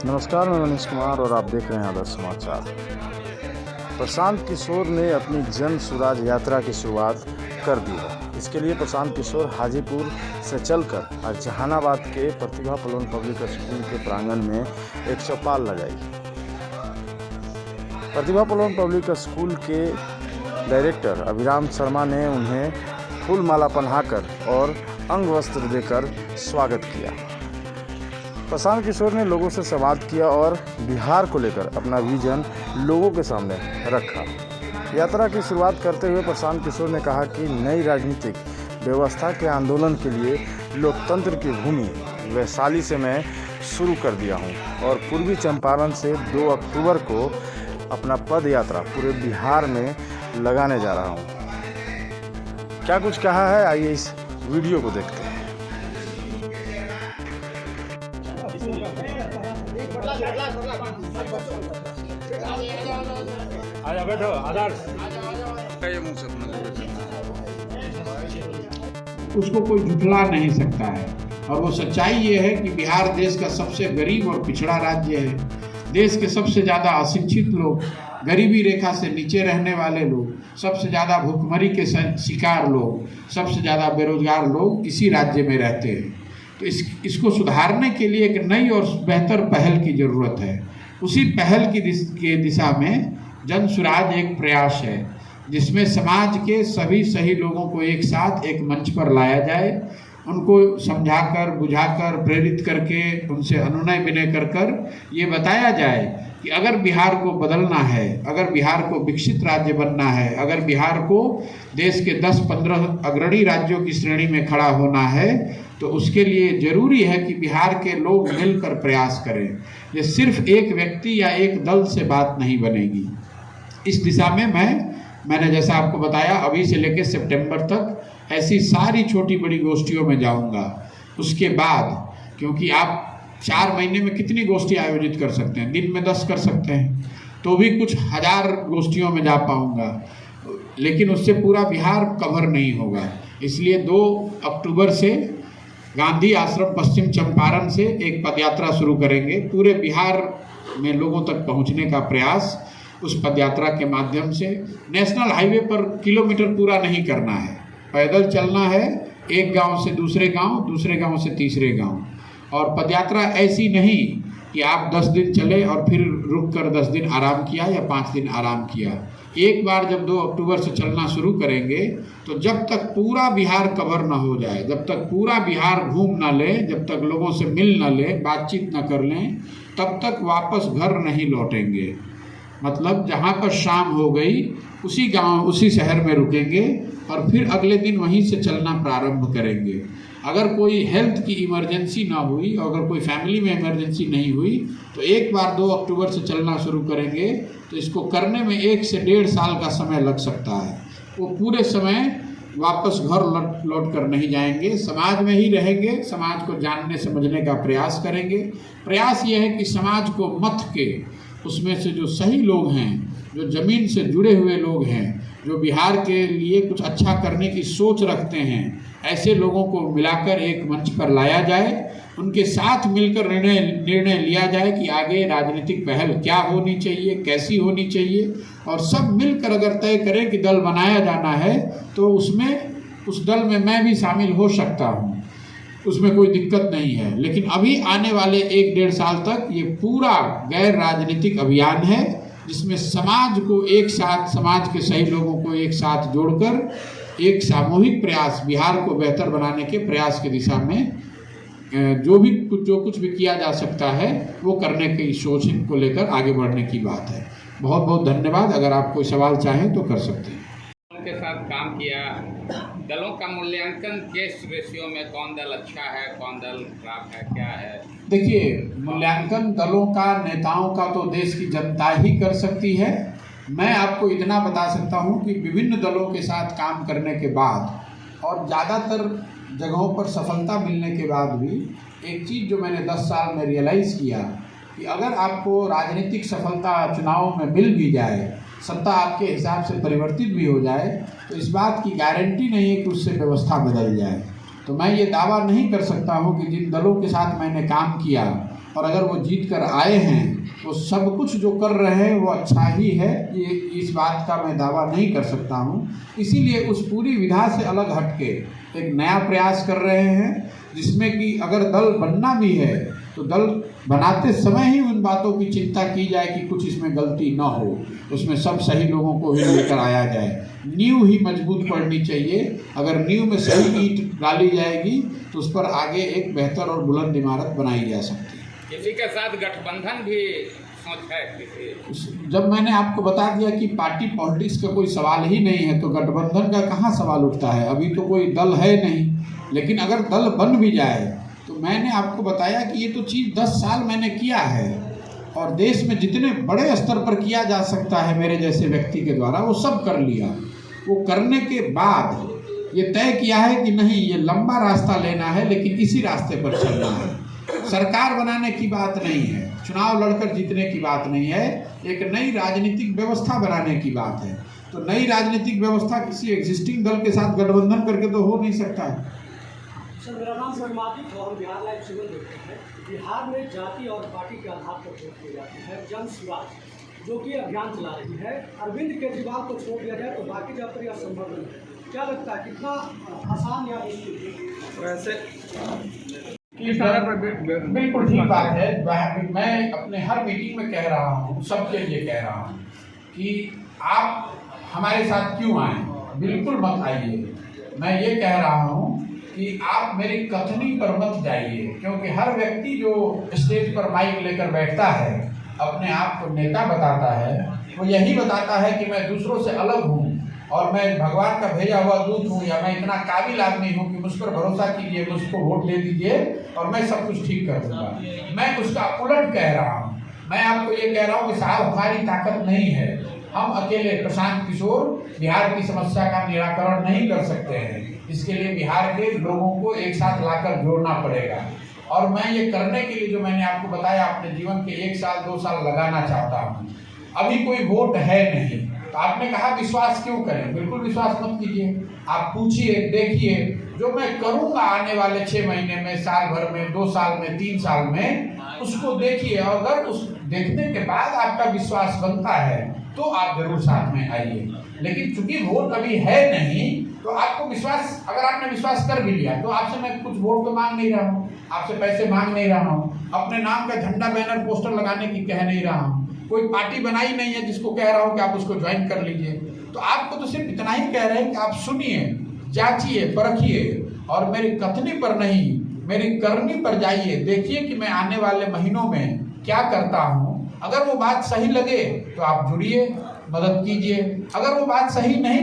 नमस्कार, मैं मनीष कुमार और आप देख रहे हैं आदर्श समाचार। प्रशांत किशोर ने अपनी जन सुराज यात्रा की शुरुआत कर दी है। इसके लिए प्रशांत किशोर हाजीपुर से चलकर आज जहानाबाद के प्रतिभा पलोन पब्लिक स्कूल के प्रांगण में एक चौपाल लगाई। प्रतिभा पलोन पब्लिक स्कूल के डायरेक्टर अभिराम शर्मा ने उन्हें फूल माला पहनाकर और अंग वस्त्र देकर स्वागत किया। प्रशांत किशोर ने लोगों से संवाद किया और बिहार को लेकर अपना विजन लोगों के सामने रखा। यात्रा की शुरुआत करते हुए प्रशांत किशोर ने कहा कि नई राजनीतिक व्यवस्था के आंदोलन के लिए लोकतंत्र की भूमि वैशाली से मैं शुरू कर दिया हूं और पूर्वी चंपारण से 2 अक्टूबर को अपना पद यात्रा पूरे बिहार में लगाने जा रहा हूं। क्या कुछ कहा है, आइए इस वीडियो को देखते हैं। आजा बैठो आदर्श। उसको कोई झुठला नहीं सकता है और वो सच्चाई ये है कि बिहार देश का सबसे गरीब और पिछड़ा राज्य है। देश के सबसे ज़्यादा अशिक्षित लोग, गरीबी रेखा से नीचे रहने वाले लोग, सबसे ज़्यादा भूखमरी के शिकार लोग, सबसे ज़्यादा बेरोजगार लोग इसी राज्य में रहते हैं। तो इसको सुधारने के लिए एक नई और बेहतर पहल की ज़रूरत है। उसी पहल की दिशा में जन सुराज एक प्रयास है, जिसमें समाज के सभी सही लोगों को एक साथ एक मंच पर लाया जाए, उनको समझाकर, बुझाकर, प्रेरित करके, उनसे अनुनय विनय कर ये बताया जाए कि अगर बिहार को बदलना है, अगर बिहार को विकसित राज्य बनना है, अगर बिहार को देश के 10-15 अग्रणी राज्यों की श्रेणी में खड़ा होना है, तो उसके लिए ज़रूरी है कि बिहार के लोग मिलकर प्रयास करें। ये सिर्फ एक व्यक्ति या एक दल से बात नहीं बनेगी। इस दिशा में मैंने जैसा आपको बताया, अभी से लेकर सितंबर तक ऐसी सारी छोटी बड़ी गोष्ठियों में जाऊंगा। उसके बाद, क्योंकि आप 4 महीने में कितनी गोष्ठी आयोजित कर सकते हैं? दिन में 10 कर सकते हैं, तो भी कुछ 1000 गोष्ठियों में जा पाऊंगा, लेकिन उससे पूरा बिहार कवर नहीं होगा। इसलिए 2 अक्टूबर से गांधी आश्रम पश्चिम चंपारण से एक पदयात्रा शुरू करेंगे। पूरे बिहार में लोगों तक पहुंचने का प्रयास उस पदयात्रा के माध्यम से। नेशनल हाईवे पर किलोमीटर पूरा नहीं करना है, पैदल चलना है, एक गांव से दूसरे गांव से तीसरे गांव। और पदयात्रा ऐसी नहीं कि आप 10 दिन चले और फिर रुक कर 10 दिन आराम किया या 5 दिन आराम किया। एक बार जब 2 अक्टूबर से चलना शुरू करेंगे, तो जब तक पूरा बिहार कवर ना हो जाए, जब तक पूरा बिहार घूम ना ले, जब तक लोगों से मिल ना ले, बातचीत ना कर लें, तब तक वापस घर नहीं लौटेंगे। मतलब जहाँ पर शाम हो गई, उसी गांव, उसी शहर में रुकेंगे और फिर अगले दिन वहीं से चलना प्रारंभ करेंगे। अगर कोई हेल्थ की इमरजेंसी ना हुई, अगर कोई फैमिली में इमरजेंसी नहीं हुई, तो एक बार 2 अक्टूबर से चलना शुरू करेंगे। तो इसको करने में 1 से 1.5 साल का समय लग सकता है। वो पूरे समय वापस घर लौट कर नहीं जाएंगे, समाज में ही रहेंगे, समाज को जानने समझने का प्रयास करेंगे। प्रयास ये है कि समाज को मथ के उसमें से जो सही लोग हैं, जो ज़मीन से जुड़े हुए लोग हैं, जो बिहार के लिए कुछ अच्छा करने की सोच रखते हैं, ऐसे लोगों को मिलाकर एक मंच पर लाया जाए। उनके साथ मिलकर निर्णय लिया जाए कि आगे राजनीतिक पहल क्या होनी चाहिए, कैसी होनी चाहिए। और सब मिलकर अगर तय करें कि दल बनाया जाना है, तो उस दल में मैं भी शामिल हो सकता हूँ, उसमें कोई दिक्कत नहीं है। लेकिन अभी आने वाले 1-1.5 साल तक ये पूरा गैर राजनीतिक अभियान है, जिसमें समाज को एक साथ, समाज के सही लोगों को एक साथ जोड़कर एक सामूहिक प्रयास, बिहार को बेहतर बनाने के प्रयास की दिशा में जो कुछ भी किया जा सकता है, वो करने की सोच को लेकर आगे बढ़ने की बात है। बहुत बहुत धन्यवाद। अगर आप कोई सवाल चाहें तो कर सकते हैं। के साथ काम किया, दलों का मूल्यांकन किस रेशियो में, कौन दल अच्छा है, कौन दल खराब है, क्या है? देखिए, मूल्यांकन दलों का, नेताओं का तो देश की जनता ही कर सकती है। मैं आपको इतना बता सकता हूं कि विभिन्न दलों के साथ काम करने के बाद और ज़्यादातर जगहों पर सफलता मिलने के बाद भी एक चीज़ जो मैंने 10 साल में रियलाइज़ किया कि अगर आपको राजनीतिक सफलता चुनाव में मिल भी जाए, सत्ता आपके हिसाब से परिवर्तित भी हो जाए, तो इस बात की गारंटी नहीं है कि उससे व्यवस्था बदल जाए। तो मैं ये दावा नहीं कर सकता हूँ कि जिन दलों के साथ मैंने काम किया और अगर वो जीत कर आए हैं तो सब कुछ जो कर रहे हैं वो अच्छा ही है, ये इस बात का मैं दावा नहीं कर सकता हूँ। इसीलिए उस पूरी विधा से अलग हटके एक नया प्रयास कर रहे हैं, जिसमें कि अगर दल बनना भी है तो दल बनाते समय ही उन बातों की चिंता की जाए कि कुछ इसमें गलती न हो, उसमें सब सही लोगों को ही लेकर आया जाए। नींव ही मजबूत पड़नी चाहिए। अगर नींव में सही ईंट डाली जाएगी तो उस पर आगे एक बेहतर और बुलंद इमारत बनाई जा सकती है। किसी के साथ गठबंधन भी सोच है किसी? जब मैंने आपको बता दिया कि पार्टी पॉलिटिक्स का कोई सवाल ही नहीं है तो गठबंधन का कहाँ सवाल उठता है। अभी तो कोई दल है नहीं, लेकिन अगर दल बन भी जाए तो मैंने आपको बताया कि ये तो चीज़ 10 साल मैंने किया है और देश में जितने बड़े स्तर पर किया जा सकता है मेरे जैसे व्यक्ति के द्वारा वो सब कर लिया। वो करने के बाद ये तय किया है कि नहीं, ये लंबा रास्ता लेना है लेकिन इसी रास्ते पर चलना है। सरकार बनाने की बात नहीं है, चुनाव लड़कर जीतने की बात नहीं है, एक नई राजनीतिक व्यवस्था बनाने की बात है। तो नई राजनीतिक व्यवस्था किसी एग्जिस्टिंग दल के साथ गठबंधन करके तो हो नहीं सकता है। सर, मेरा नाम शर्माजी और बिहार लाइव सिविल देखते हैं। बिहार में जाति और पार्टी के आधार पर वोट की जाती है। जन सुराज जो कि अभियान चला रही है, अरविंद केजरीवाल को छोड़ दिया जाए तो बाकी जगह पर यह संभव नहीं है। क्या लगता है कितना आसान या मुश्किल? वैसे बिल्कुल ठीक बात है। मैं अपने हर मीटिंग में कह रहा हूँ, सबके लिए कह रहा हूँ कि आप हमारे साथ क्यों आए, बिल्कुल मत आइए। मैं ये कह रहा हूँ कि आप मेरी कथनी पर मत जाइए, क्योंकि हर व्यक्ति जो स्टेज पर माइक लेकर बैठता है अपने आप को नेता बताता है, वो यही बताता है कि मैं दूसरों से अलग हूँ और मैं भगवान का भेजा हुआ दूत हूँ, या मैं इतना काबिल आदमी हूँ कि मुझ पर भरोसा कीजिए, मुझको वोट दे दीजिए और मैं सब कुछ ठीक कर दूँगा। मैं उसका उलट कह रहा हूँ। मैं आपको ये कह रहा हूँ कि साहब हमारी ताकत नहीं है, हम अकेले प्रशांत किशोर बिहार की समस्या का निराकरण नहीं कर सकते हैं। इसके लिए बिहार के लोगों को एक साथ लाकर जोड़ना पड़ेगा और मैं ये करने के लिए जो मैंने आपको बताया अपने जीवन के 1 साल 2 साल लगाना चाहता हूँ। अभी कोई वोट है नहीं तो आपने कहा विश्वास क्यों करें, बिल्कुल विश्वास मत कीजिए। आप पूछिए, देखिए जो मैं करूँगा आने वाले 6 महीने में, साल भर में, 2 साल में, 3 साल में, उसको देखिए। अगर उस देखने के बाद आपका विश्वास बनता है तो आप जरूर साथ में आइए। लेकिन चूंकि वोट अभी है नहीं तो आपको विश्वास, अगर आपने विश्वास कर भी लिया तो आपसे मैं कुछ वोट तो मांग नहीं रहा हूँ, आपसे पैसे मांग नहीं रहा हूँ, अपने नाम का झंडा बैनर पोस्टर लगाने की कह नहीं रहा हूँ, कोई पार्टी बनाई नहीं है जिसको कह रहा हूँ कि आप उसको ज्वाइन कर लीजिए। तो आपको तो सिर्फ इतना ही कह रहे हैं कि आप सुनिए, जांचिए, परखिए और मेरी कथनी पर नहीं, मेरी करनी पर जाइए। देखिए कि मैं आने वाले महीनों में क्या करता हूँ। अगर वो बात सही लगे तो आप जुड़िए, मदद कीजिए। अगर वो बात सही नहीं